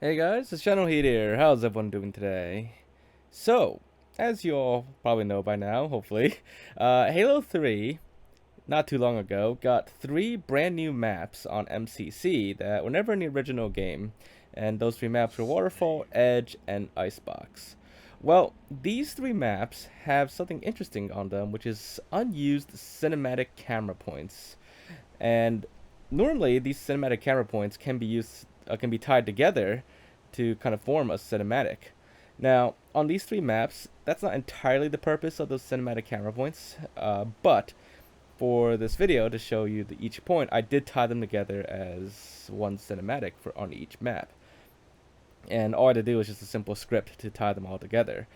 Hey guys, it's Generalkidd here. How's everyone doing today? So, as you all probably know by now, hopefully, Halo 3, not too long ago, got 3 brand new maps on MCC that were never in the original game, and those 3 maps were Waterfall, Edge, and Icebox. Well, these 3 maps have something interesting on them, which is unused cinematic camera points. And normally, these cinematic camera points can be tied together to kind of form a cinematic. Now, on these 3 maps, that's not entirely the purpose of those cinematic camera points, but for this video to show you each point, I did tie them together as one cinematic on each map. And all I had to do was just a simple script to tie them all together.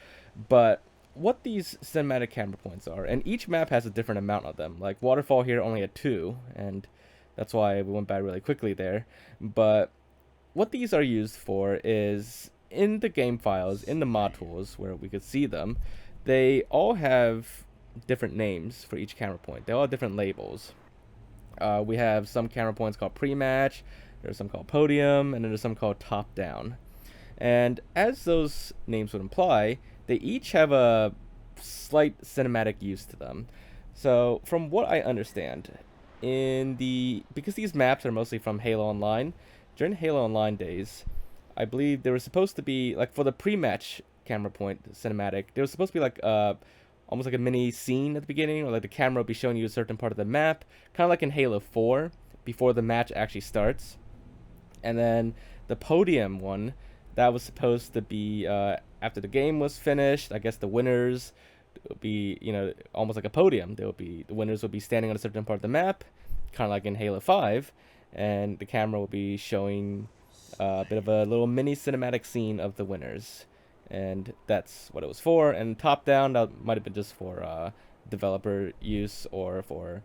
But what these cinematic camera points are, and each map has a different amount of them. Like Waterfall here only had 2, and that's why we went by really quickly there. But what these are used for is in the game files, in the mod tools where we could see them, they all have different names for each camera point. They all have different labels. We have some camera points called pre-match, there's some called podium, and then there's some called top-down. And as those names would imply, they each have a slight cinematic use to them. So, from what I understand, because these maps are mostly from Halo Online, during Halo Online days, I believe there was supposed to be like for the pre-match camera point cinematic, there was supposed to be like almost like a mini scene at the beginning, or like the camera would be showing you a certain part of the map, kind of like in Halo 4 before the match actually starts. And then the podium one, that was supposed to be after the game was finished. I guess the winners would be, almost like a podium. The winners would be standing on a certain part of the map, kind of like in Halo 5, and the camera will be showing a bit of a little mini cinematic scene of the winners. And that's what it was for. And top down, that might have been just for developer use or for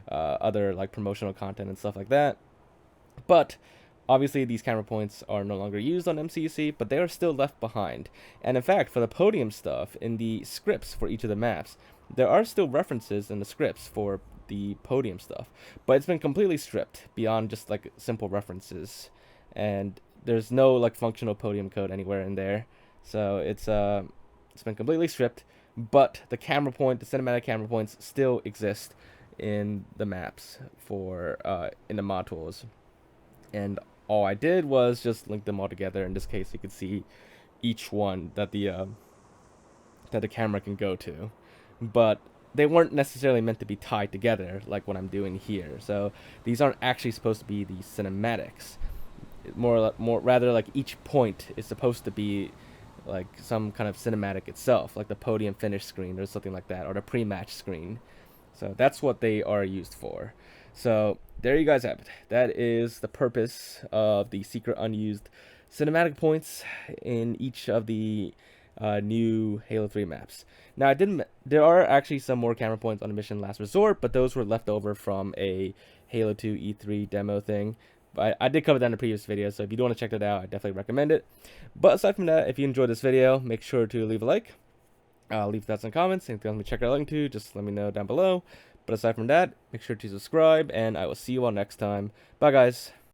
other like promotional content and stuff like that. But obviously, these camera points are no longer used on MCC, but they are still left behind. And in fact, for the podium stuff, in the scripts for each of the maps, there are still references in the scripts for the podium stuff, but it's been completely stripped beyond just like simple references, and there's no like functional podium code anywhere in there. So it's been completely stripped, but the cinematic camera points still exist in the maps for in the mod tools, and all I did was just link them all together. In this case, you could see each one that the camera can go to, but they weren't necessarily meant to be tied together like what I'm doing here. So these aren't actually supposed to be the cinematics. More rather like each point is supposed to be like some kind of cinematic itself, like the podium finish screen or something like that, or the pre-match screen. So that's what they are used for. So there you guys have it. That is the purpose of the secret unused cinematic points in each of the new Halo 3 maps. Now there are actually some more camera points on the mission Last Resort, but those were left over from a Halo 2 E3 demo thing. But I did cover that in a previous video, so if you do want to check that out, I definitely recommend it. But aside from that, if you enjoyed this video, make sure to leave a like. Leave thoughts and comments. Anything else me check out a link to, just let me know down below. But aside from that, make sure to subscribe, and I will see you all next time. Bye, guys.